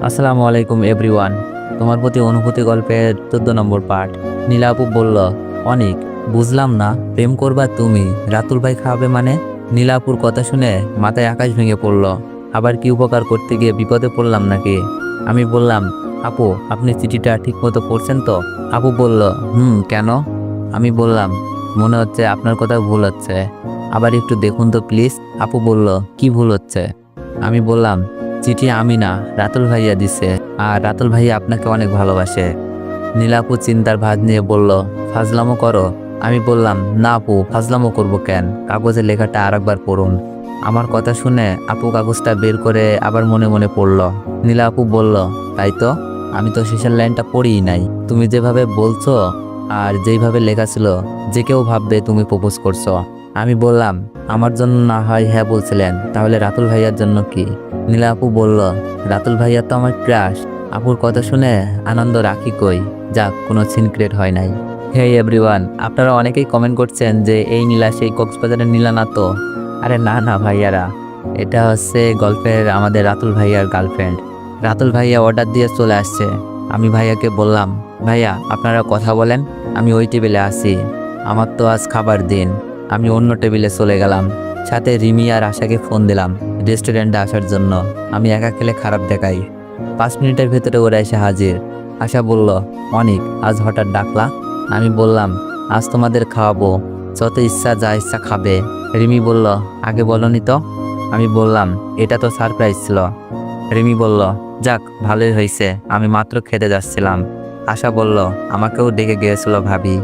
আসসালামু আলাইকুম এভরিওয়ান। তোমার প্রতি অনুভূতি গল্পের 14 নম্বর পার্ট। নীলা আপু বলল, অনেক বুঝলাম না, প্রেম করবা তুমি, রাতুল ভাই খাওয়াবে মানে? নীলা আপুর কথা শুনে মাথায় আকাশ ভেঙে পড়ল। আবার কি উপকার করতে গিয়ে বিপদে পড়লাম নাকি? আমি বললাম, আপু আপনি চিঠিটা ঠিক মতো পড়ছেন তো? আপু বলল, কেন? আমি বললাম, মনে হচ্ছে আপনার কথা ভুল হচ্ছে, আবার একটু দেখুন তো প্লিজ। আপু বলল, কি ভুল হচ্ছে? আমি বললাম, চিঠি আমি না, রাতুল ভাইয়া দিছে, আর রাতুল ভাইয়া আপনাকে অনেক ভালোবাসে। নীলাপু চিন্তার ভাঁজ নিয়ে বলল, ফাজলামো করো? আমি বললাম, না আপু, ফাজলামো করব কেন, কাগজে লেখাটা আরেকবার পড়ুন। আমার কথা শুনে আপু কাগজটা বের করে আবার মনে মনে পড়ল। নীলা আপু বলল, তাই তো, আমি তো শেষের লাইনটা পড়িই নাই। তুমি যেভাবে বলছো আর যেইভাবে লেখা ছিল, যে কেউ ভাববে তুমি প্রপোজ করছো। আমি বললাম, আমার জন্য না হয় হ্যাঁ বলছিলেন, তাহলে রাতুল ভাইয়ার জন্য কি? নীলা আপু বলল, রাতুল ভাইয়া তো আমার ক্রাশ। আপুর কথা শুনে আনন্দ রাখি কই, যাক কোনো সিনক্রেট হয় নাই। হে এভরিওয়ান, আপনারা অনেকেই কমেন্ট করছেন যে এই নীলা সেই কক্সবাজারের নীলা না তো? আরে না না ভাইয়ারা, এটা হচ্ছে গল্পের আমাদের রাতুল ভাইয়ার গার্লফ্রেন্ড। রাতুল ভাইয়া অর্ডার দিয়ে চলে আসছে। আমি ভাইয়াকে বললাম, ভাইয়া আপনারা কথা বলেন, আমি ওই টেবিলে আছি, আমার তো আজ খাবার দিন। আমি অন্য টেবিলে চলে গেলাম। সাথে রিমি আর আশাকে ফোন দিলাম রেস্টুরেন্টে আসার জন্য। আমি একা খেলে খারাপ দেখাই। 5 মিনিটের ভেতরে ওরা এসে হাজির। আশা বলল, অনিক আজ হঠাৎ ডাকলা? আমি বললাম, আজ তোমাদের খাওয়াবো, যত ইচ্ছা যা ইচ্ছা খাবে। রিমি বলল, আগে বলনি তো? আমি বললাম, এটা তো সারপ্রাইজ ছিল। রিমি বলল, যাক ভালোই হয়েছে, আমি মাত্র খেতে যাচ্ছিলাম। আশা বলল, আমাকেও ডেকে গিয়েছিল ভাবি।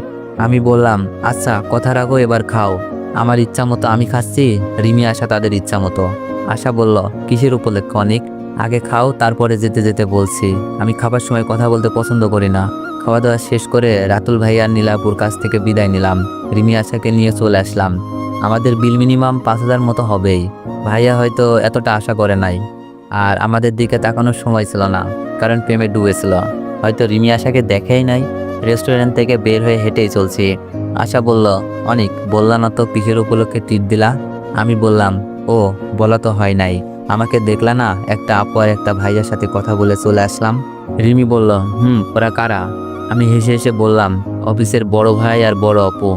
আমি বললাম, আচ্ছা কথা রাখো, এবার খাও। আমার ইচ্ছা মতো আমি খাচ্ছি, রিমি আশা তাদের ইচ্ছা মতো। আশা বলল, কিসের উপলক্ষে অনেক? আগে খাও, তারপরে যেতে যেতে বলছি। আমি খাবার সময় কথা বলতে পছন্দ করি না। খাওয়া দাওয়া শেষ করে রাতুল ভাই আর নীলাপুর কাছ থেকে বিদায় নিলাম। রিমি আশাকে নিয়ে চলে আসলাম। আমাদের বিল মিনিমাম 5,000 মতো হবেই। ভাইয়া হয়তো এতটা আশা করে নাই, আর আমাদের দিকে তাকানোর সময় ছিল না, কারণ প্রেমে ডুবেছিল। হয়তো রিমি আশাকে দেখেই নাই। রেস্টুরেন্ট থেকে বের হয়ে হেঁটেই চলছি। আশা বলল, অনেক বললা না তো কিসের উপলক্ষে ট্রিট দিলা? আমি বললাম, ও বলা তো হয় নাই, আমাকে দেখলা না একটা আপু আর একটা ভাইয়ার সাথে কথা বলে চলে আসলাম। রিমি বলল, ওরা কারা? আমি হেসে হেসে বললাম, অফিসের বড় ভাই আর বড় আপু,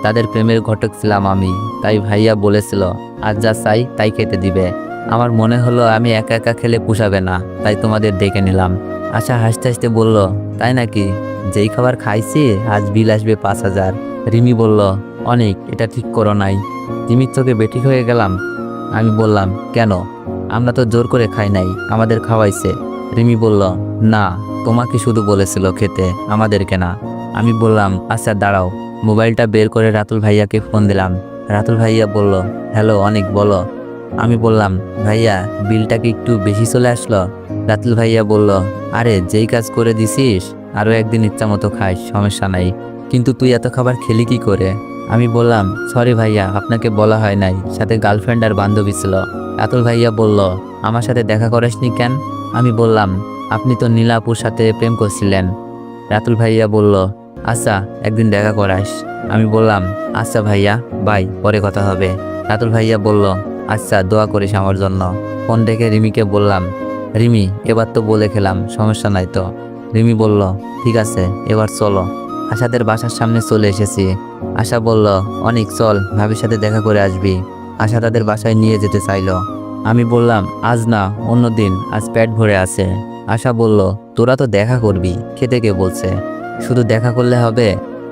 তাদের প্রেমের ঘটক ছিলাম আমি। তাই ভাইয়া বলেছিল আজ যা চাই তাই খেতে দিবে। আমার মনে হলো আমি একা একা খেলে পুষাবে না, তাই তোমাদের ডেকে নিলাম। আশা হাসতে হাসতে বলল, তাই নাকি? যেই খাবার খাইছি আজ বিল আসবে 5,000। রিমি বলল, অনেক এটা ঠিক করো নাই। রিমির চোখে বেঠিক হয়ে গেলাম। আমি বললাম, কেন? আমরা তো জোর করে খাই নাই, আমাদের খাওয়াইছে। রিমি বলল, না, তোমাকে শুধু বলেছিল খেতে, আমাদেরকে না। আমি বললাম, আচ্ছা দাঁড়াও। মোবাইলটা বের করে রাতুল ভাইয়াকে ফোন দিলাম। রাতুল ভাইয়া বলল, হ্যালো অনেক, বলো। আমি বললাম, ভাইয়া বিলটা কি একটু বেশি চলে আসলো? রাতুল ভাইয়া বলল, আরে যেই কাজ করে দিছিস, আরও একদিন ইচ্ছা মতো খাইস, সমস্যা নাই, কিন্তু তুই এত খাবার খেলি কি করে? আমি বললাম, সরি ভাইয়া, আপনাকে বলা হয় নাই, সাথে গার্লফ্রেন্ড আর বান্ধবী ছিল। রাতুল ভাইয়া বলল, আমার সাথে দেখা করাসনি কেন? আমি বললাম, আপনি তো নীলাপুর সাথে প্রেম করছিলেন। রাতুল ভাইয়া বলল, আচ্ছা একদিন দেখা করাস। আমি বললাম, আচ্ছা ভাইয়া, বাই, পরে কথা হবে। রাতুল ভাইয়া বলল, আচ্ছা দোয়া করিস আমার জন্য। ফোন ডেকে রিমিকে বললাম, রিমি এবার তো বলে খেলাম, সমস্যা নাই তো? রিমি বলল, ঠিক আছে, এবার চলো। আশাদের বাসার সামনে চলে এসেছি। আশা বলল, অনেক চল, ভাবির সাথে দেখা করে আসবি। আশা তাদের বাসায় নিয়ে যেতে চাইলো। আমি বললাম, আজ না, অন্য দিন, আজ পেট ভরে আছে। আশা বলল, তোরা তো দেখা করবি, খেতে কে বলছে? শুধু দেখা করলে হবে?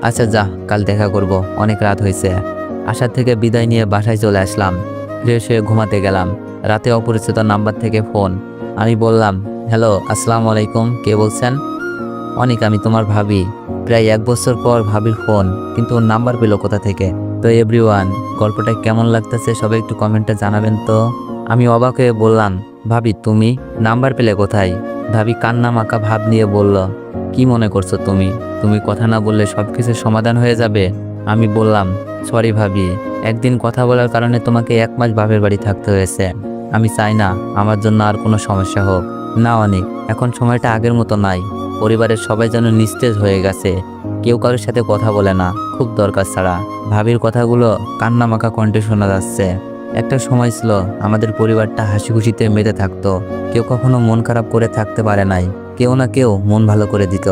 আচ্ছা যা, কাল দেখা করব, অনেক রাত হয়েছে। আশা থেকে বিদায় নিয়ে বাসায় চলে আসলাম। ফ্রেশ হয়ে ঘুমাতে গেলাম। রাতে অপরিচিত নাম্বার থেকে ফোন। আমি বললাম, হ্যালো আসসালামু আলাইকুম, কে বলছেন? অনেক, আমি তোমার ভাবি। প্রায় 1 বছর পর ভাবির ফোন, কিন্তু ওর নাম্বার পেলো কোথা থেকে? তো এভরিওয়ান, গল্পটা কেমন লাগতেছে সবাই একটু কমেন্টে জানাবেন তো। আমি অবাক হয়ে বললাম, ভাবি তুমি নাম্বার পেলে কোথায়? ভাবি কান্না মাখা ভাব নিয়ে বলল, কি মনে করছো তুমি? তুমি কথা না বললে সবকিছুর সমাধান হয়ে যাবে? আমি বললাম, সরি ভাবি, একদিন কথা বলার কারণে তোমাকে 1 মাস বাপের বাড়ি থাকতে হয়েছে। আমি চাই না আমার জন্য আর কোনো সমস্যা হোক। না অনেক, এখন সময়টা আগের মতো নাই। পরিবারের সবাই যেন নিস্তেজ হয়ে গেছে, কেউ কারোর সাথে কথা বলে না, খুব দরকার ছাড়া। ভাবির কথাগুলো কান্নামাখা কণ্ঠে শোনা যাচ্ছে। একটা সময় ছিল আমাদের পরিবারটা হাসি খুশিতে মেতে থাকতো। কেউ কখনো মন খারাপ করে থাকতে পারে নাই, কেউ না কেউ মন ভালো করে দিত।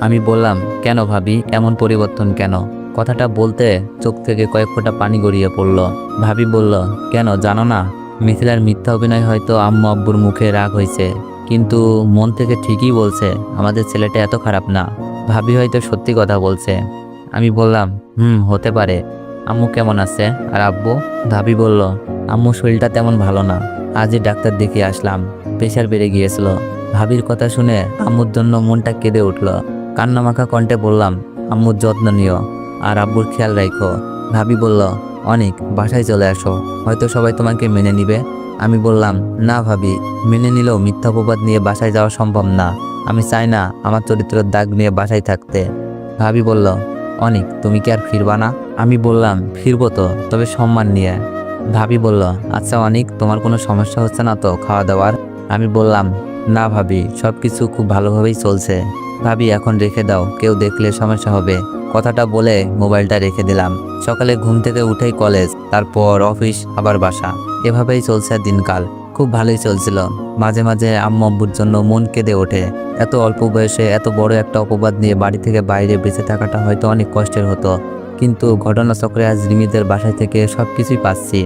আমি বললাম, কেন ভাবি, এমন পরিবর্তন কেন? কথাটা বলতে চোখ থেকে কয়েক ফোঁটা পানি গড়িয়ে পড়ল। ভাবি বলল, কেন জানো না, মিথিলার মিথ্যা অভিনয় হয়তো আম্মু আব্বুর মুখে রাগ হয়েছে, কিন্তু মন থেকে ঠিকই বলছে আমাদের ছেলেটা এত খারাপ না। ভাবি হয়তো সত্যি কথা বলছে। আমি বললাম, হতে পারে। আম্মু কেমন আছে আর আব্বু? ভাবি বলল, আম্মু শরীরটা তেমন ভালো না, আজই ডাক্তার দেখিয়ে আসলাম, প্রেশার বেড়ে গিয়েছিল। ভাবির কথা শুনে আম্মুর জন্য মনটা কেঁদে উঠল। কান্নামাখা কণ্ঠে বললাম, আম্মুর যত্ন নিও আর আব্বুর খেয়াল রাখো। ভাবি বলল, অনেক বাসায় চলে আসো, হয়তো সবাই তোমাকে মেনে নিবে। আমি বললাম, না ভাবি, মেনে নিলেও মিথ্যা অপবাদ নিয়ে বাসায় যাওয়া সম্ভব না। আমি চাই না আমার চরিত্রের দাগ নিয়ে বাসায় থাকতে। ভাবি বলল, অনেক তুমি কি আর ফিরবা না? আমি বললাম, ফিরবো তো, তবে সম্মান নিয়ে। ভাবি বলল, আচ্ছা অনেক, তোমার কোনো সমস্যা হচ্ছে না তো খাওয়া দাওয়ার? আমি বললাম, না ভাবি, সব কিছু খুব ভালোভাবেই চলছে। ভাবি, এখন রেখে দাও, কেউ দেখলে সমস্যা হবে। কথাটা বলে মোবাইলটা রেখে দিলাম। সকালে ঘুম থেকে উঠেই কলেজ, তারপর অফিস, আবার বাসা, এভাবেই চলছে দিনকাল। খুব ভালোই চলছিল। মাঝে মাঝে আম্মু আব্বুর জন্য মন কেঁদে ওঠে। এত অল্প বয়সে এত বড় একটা অপবাদ নিয়ে বাড়ি থেকে বাইরে বেঁচে থাকাটা হয়তো অনেক কষ্টের হতো, কিন্তু ঘটনাচক্রে আজ রিমিদের বাসায় থেকে সবকিছুই পাচ্ছি।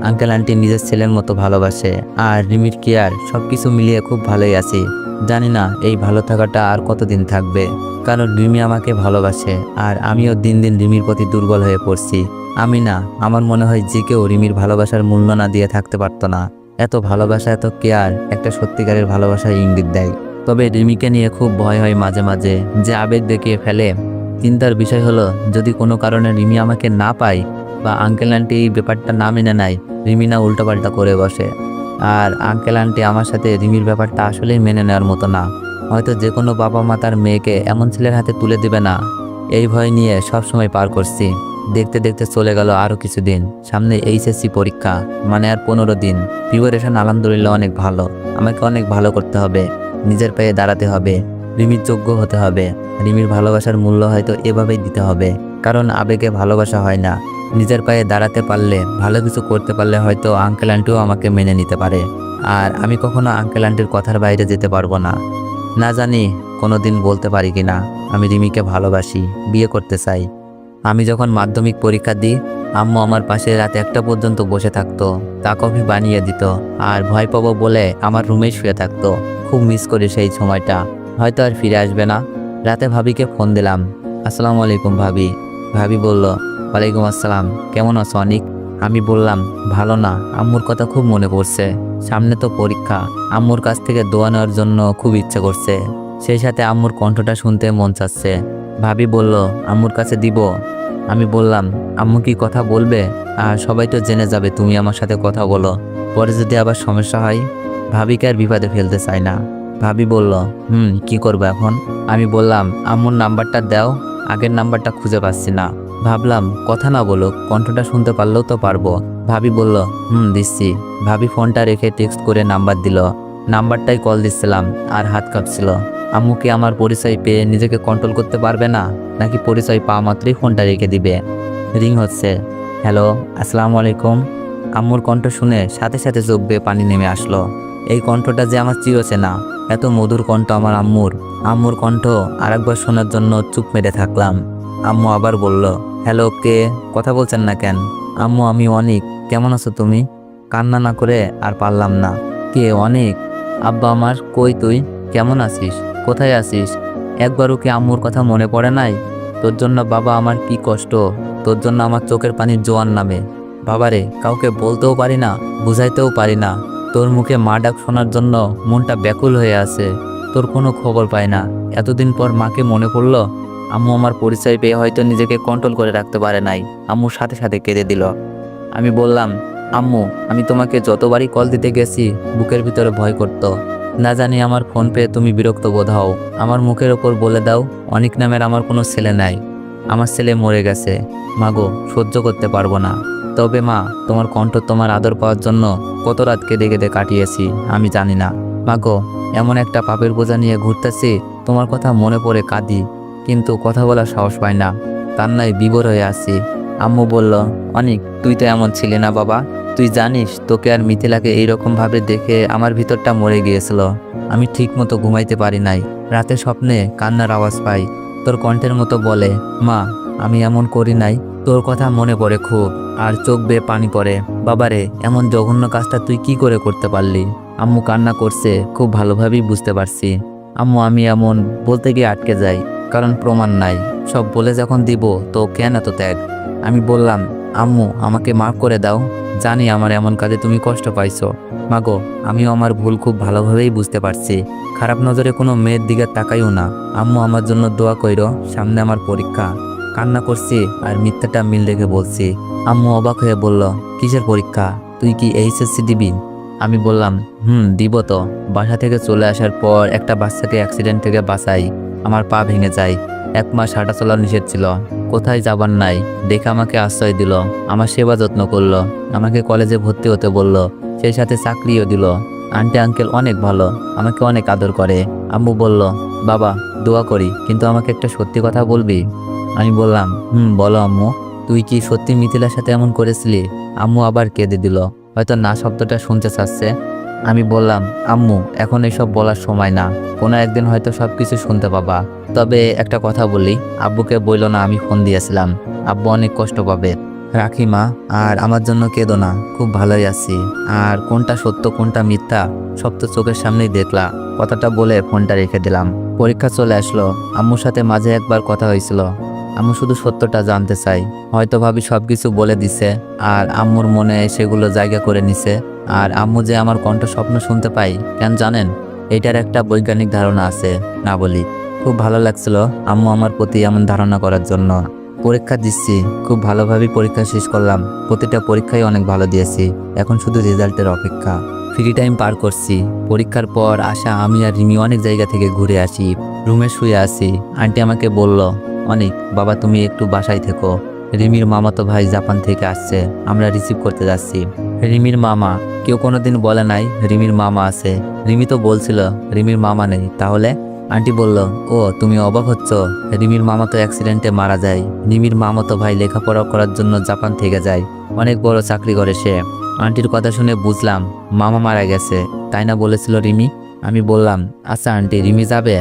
আঙ্কেল আন্টি নিজের ছেলের মতো ভালোবাসে, আর রিমির কেয়ার, সবকিছু মিলিয়ে খুব ভালোই আছি। জানি না এই ভালো থাকাটা আর কতদিন থাকবে, কারণ রিমি আমাকে ভালোবাসে, আর আমিও দিন দিন রিমির প্রতি দুর্বল হয়ে পড়ছি। আমি না, আমার মনে হয় যে কেউ রিমির ভালোবাসার মূল্য না দিয়ে থাকতে পারতো না। এত ভালোবাসা, এত কেয়ার একটা সত্যিকারের ভালোবাসার ইঙ্গিত দেয়। তবে রিমিকে নিয়ে খুব ভয় হয় মাঝে মাঝে, যে আবেগ দেখিয়ে ফেলে। চিন্তার বিষয় হলো, যদি কোনো কারণে রিমি আমাকে না পায় বা আঙ্কেল আন্টি এই ব্যাপারটা না মেনে নেয়, রিমি না উল্টোপাল্টা করে বসে। আর আঙ্কেল আন্টি আমার সাথে রিমির ব্যাপারটা আসলেই মেনে নেওয়ার মতো না। হয়তো যে কোনো বাবা মা তার মেয়েকে এমন ছেলের হাতে তুলে দেবে না, এই ভয় নিয়ে সব সময় পার করছি। দেখতে দেখতে চলে গেল আরও কিছুদিন। সামনে এইচএসসি পরীক্ষা, মানে আর 15 দিন। প্রিপারেশন আলহামদুলিল্লাহ অনেক ভালো। আমাকে অনেক ভালো করতে হবে, নিজের পায়ে দাঁড়াতে হবে, রিমির যোগ্য হতে হবে। রিমির ভালোবাসার মূল্য হয়তো এভাবেই দিতে হবে, কারণ আবেগে ভালোবাসা হয় না। নিজের পায়ে দাঁড়াতে পারলে, ভালো কিছু করতে পারলে হয়তো আঙ্কেল আন্টিও আমাকে মেনে নিতে পারে। আর আমি কখনো আঙ্কেল আন্টির কথার বাইরে যেতে পারবো না। না জানি কোনোদিন বলতে পারি কিনা আমি রিমিকে ভালোবাসি, বিয়ে করতে চাই। আমি যখন মাধ্যমিক পরীক্ষা দিই, আম্মু আমার পাশে রাত 1টা পর্যন্ত বসে থাকতো, চা কফি বানিয়ে দিত, আর ভয় পাবো বলে আমার রুমেই শুয়ে থাকতো। খুব মিস করি সেই সময়টা, হয়তো আর ফিরে আসবে না। রাতে ভাবিকে ফোন দিলাম, আসসালামু আলাইকুম ভাবি। ভাবি বলল, ওয়ালাইকুম আসসালাম, কেমন আছো অনিক? আমি বললাম, ভালো না, আম্মুর কথা খুব মনে পড়ছে। সামনে তো পরীক্ষা, আম্মুর কাছ থেকে দোয়া নেওয়ার জন্য খুব ইচ্ছে করছে, সেই সাথে আম্মুর কণ্ঠটা শুনতে মন চাচ্ছে। ভাবি বলল, আম্মুর কাছে দিব? আমি বললাম, আম্মু কি কথা বলবে? আর সবাই তো জেনে যাবে তুমি আমার সাথে কথা বলো, পরে যদি আবার সমস্যা হয়। ভাবিকে আর বিপদে ফেলতে চাই না। ভাবি বলল, কি করবো এখন? আমি বললাম, আম্মুর নাম্বারটা দাও, আগের নাম্বারটা খুঁজে পাচ্ছি না। ভাবলাম কথা না বলুক, কণ্ঠটা শুনতে পারলেও তো পারবো। ভাবি বলল, দিচ্ছি। ভাবি ফোনটা রেখে টেক্সট করে নাম্বার দিল। নাম্বারটাই কল দিচ্ছিলাম আর হাত কাঁপছিল। আম্মু কি আমার পরিচয় পেয়ে নিজেকে কন্ট্রোল করতে পারবে না, নাকি পরিচয় পাওয়া মাত্রই ফোনটা রেখে দিবে? রিং হচ্ছে। হ্যালো, আসসালামু আলাইকুম। আম্মুর কণ্ঠ শুনে সাথে সাথে চোখ বেয়ে পানি নেমে আসলো। এই কণ্ঠটা যে আমার চিরচেনা, এত মধুর কণ্ঠ আমার আম্মুর। আম্মুর কণ্ঠ আরেকবার শোনার জন্য চুপ মেরে থাকলাম। আম্মু আবার বলল, হ্যালো, কে? কথা বলছেন না কেন? আম্মু, আমি অনিক, কেমন আছো তুমি? কান্না না করে আর পারলাম না। কে অনিক? আব্বা আমার, কই তুই? কেমন আছিস? কোথায় আছিস? একবারও কি আম্মুর কথা মনে পড়ে নাই? তোর জন্য বাবা আমার কি কষ্ট, তোর জন্য আমার চোখের পানির জোয়ার নামে। বাবারে কাউকে বলতেও পারি না, বুঝাইতেও পারি না। তোর মুখে মা ডাক শোনার জন্য মনটা ব্যাকুল হয়ে আছে। তোর কোনো খবর পাই না। এতদিন পর মাকে মনে পড়লো। আম্মু আমার পরিচয় পেয়ে হয়তো নিজেকে কন্ট্রোল করে রাখতে পারে নাই, আম্মুর সাথে সাথে কেঁদে দিল। আমি বললাম, আম্মু, আমি তোমাকে যতবারই কল দিতে গেছি বুকের ভিতরে ভয় করতো। না জানি আমার ফোন পেয়ে তুমি বিরক্ত বোধ হও। আমার মুখের ওপর বলে দাও, অনিক নামের আমার কোনো ছেলে নাই। আমার ছেলে মরে গেছে। মাগো, সহ্য করতে পারবো না। তবে মা, তোমার কণ্ঠ, তোমার আদর পাওয়ার জন্য কত রাত কেঁদে কেঁদে কাটিয়েছি আমি জানি না। মাগো, এমন একটা পাপের বোঝা নিয়ে ঘুরতেছি, তোমার কথা মনে পড়ে কাঁদি, কিন্তু কথা বলার সাহস পাই না। কান্নায় বিভোর হয়ে আসছি। আম্মু বলল, অনিক, তুই তো এমন ছিলি না বাবা, তুই জানিস তোকে আর মিথিলাকে এইরকম ভাবে দেখে আমার ভিতরটা মরে গিয়েছিল। আমি ঠিক মতো ঘুমাইতে পারি নাই। রাতে স্বপ্নে কান্নার আওয়াজ পাই। তোর কণ্ঠের মতো বলে, মা আমি এমন করি নাই। তোর কথা মনে পড়ে খুব, আর চোখ বেয়ে পানি পড়ে। বাবারে, এমন জঘন্য কাজটা তুই কি করে করতে পারলি? আম্মু কান্না করছে, খুব ভালোভাবেই বুঝতে পারছি। আম্মু আমি এমন বলতে গিয়ে আটকে যাই, কারণ প্রমাণ নাই। সব বলে যখন দিব তো কেন এত ত্যাগ? আমি বললাম, আম্মু আমাকে মাফ করে দাও। জানি আমার এমন কাজে তুমি কষ্ট পাইছো। মাগো, আমিও আমার ভুল খুব ভালোভাবেই বুঝতে পারছি। খারাপ নজরে কোনো মেয়ের দিকে তাকাইও না। আম্মু আমার জন্য দোয়া কইরো, সামনে আমার পরীক্ষা। কান্না করছি আর মিথ্যাটা মিল রেখে বলছি। আম্মু অবাক হয়ে বলল, কিসের পরীক্ষা? তুই কি এইচএসসি দিবি? আমি বললাম, দিব তো। বাসা থেকে চলে আসার পর একটা বাচ্চাকে অ্যাক্সিডেন্ট থেকে বাঁচাই। আমার পা ভেঙে যায়। 1 মাস হাঁটা চলা নিষেধ ছিল। কোথায় যাবার নাই, দেখে আমাকে আশ্রয় দিল। আমার সেবা যত্ন করলো। আমাকে কলেজে ভর্তি হতে বলল। সেই সাথে চাকরিও দিল। আন্টি আঙ্কেল অনেক ভালো, আমাকে অনেক আদর করে। আম্মু বলল, বাবা দোয়া করি, কিন্তু আমাকে একটা সত্যি কথা বলবি? আমি বললাম, বলো আম্মু। তুই কি সত্যি মিথিলার সাথে এমন করেছিলি? আম্মু আবার কেঁদে দিল, হয়তো না শব্দটা শুনতে চাচ্ছে। আমি বললাম, আম্মু এখন এসব বলার সময় না। কোনো একদিন হয়তো সবকিছু শুনতে পাবা। তবে একটা কথা বলি, আব্বুকে বইল না আমি ফোন দিয়েছিলাম। আব্বু অনেক কষ্ট পাবে। রাখি মা, আর আমার জন্য কেঁদো না, খুব ভালোই আছি। আর কোনটা সত্য কোনটা মিথ্যা সব তো চোখের সামনেই দেখলা। কথাটা বলে ফোনটা রেখে দিলাম। পরীক্ষা চলে আসলো। আম্মুর সাথে মাঝে একবার কথা হয়েছিল। আম্মু শুধু সত্যটা জানতে চাই। হয়তো ভাবি সবকিছু বলে দিছে, আর আম্মুর মনে সেগুলো জায়গা করে নিছে। আর আম্মু যে আমার কণ্ঠ স্বপ্ন শুনতে পাই, কেন জানেন? এটার একটা বৈজ্ঞানিক ধারণা আছে, না বলি। খুব ভালো লাগছিল আম্মু আমার প্রতি এমন ধারণা করার জন্য। পরীক্ষা দিচ্ছি, খুব ভালোভাবেই পরীক্ষা শেষ করলাম। প্রতিটা পরীক্ষায় অনেক ভালো দিয়েছি। এখন শুধু রেজাল্টের অপেক্ষা। ফ্রি টাইম পার করছি। পরীক্ষার পর আসা আমি আর রিমি অনেক জায়গা থেকে ঘুরে আসি। রুমে শুয়ে আছি। আন্টি আমাকে বলল, অনেক বাবা তুমি একটু বাসায় থেকো। রিমির মামাতো ভাই জাপান থেকে আসছে, আমরা রিসিভ করতে যাচ্ছি। রিমির মামা? কেউ কোনোদিন বলে নাই রিমির মামা আছে। রিমি তো বলছিল রিমির মামা নেই। তাহলে? আন্টি বলল, ও তুমি অবাক হচ্ছ? রিমির মামা তো অ্যাক্সিডেন্টে মারা যায়। রিমির মামাতো ভাই লেখাপড়া করার জন্য জাপান থেকে যায়। অনেক বড় চাকরি করে সে। আন্টির কথা শুনে বুঝলাম মামা মারা গেছে, তাই না বলেছিল রিমি? আমি বললাম, আচ্ছা আন্টি রিমি যাবে?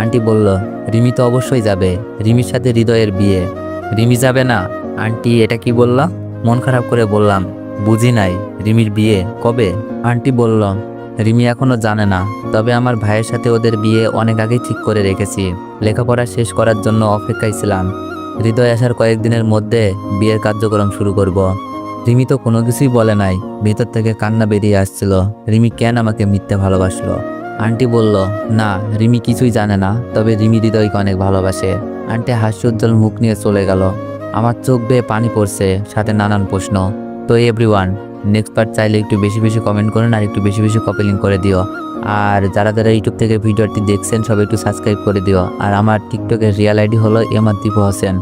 আন্টি বলল, রিমি তো অবশ্যই যাবে। রিমির সাথে হৃদয়ের বিয়ে। রিমি যাবে না? আন্টি এটা কি বললা? মন খারাপ করে বললাম, বুঝি নাই। রিমির বিয়ে কবে? আন্টি বলল, রিমি এখনো জানে না, তবে আমার ভাইয়ের সাথে ওদের বিয়ে অনেক আগেই ঠিক করে রেখেছি। লেখাপড়া শেষ করার জন্য অপেক্ষায় ছিলাম। হৃদয় আসার কয়েকদিনের মধ্যে বিয়ের কার্যক্রম শুরু করব। রিমি তো কোনো কিছুই বলে নাই। ভেতর থেকে কান্না বেরিয়ে আসছিল। রিমি কেন আমাকে মিথ্যে ভালোবাসলো? আন্টি বলল, না রিমি কিছুই জানে না, তবে রিমি হৃদয়কে অনেক ভালোবাসে। আন্টি হাস্যোজ্জ্বল মুখ নিয়ে চলে গেল। আমার চোখ বেয়ে পানি পড়ছে, সাথে নানান প্রশ্ন। তো এভরিওয়ান, নেক্সট পার্ট চাইলে একটু বেশি বেশি কমেন্ট করেন, আর একটু বেশি বেশি কপি লিঙ্ক করে দিও। আর যারা যারা ইউটিউব থেকে ভিডিওটি দেখছেন সবাই একটু সাবস্ক্রাইব করে দিও। আর আমার টিকটকের রিয়েল আইডি হলো এমআর দীপু হোসেন।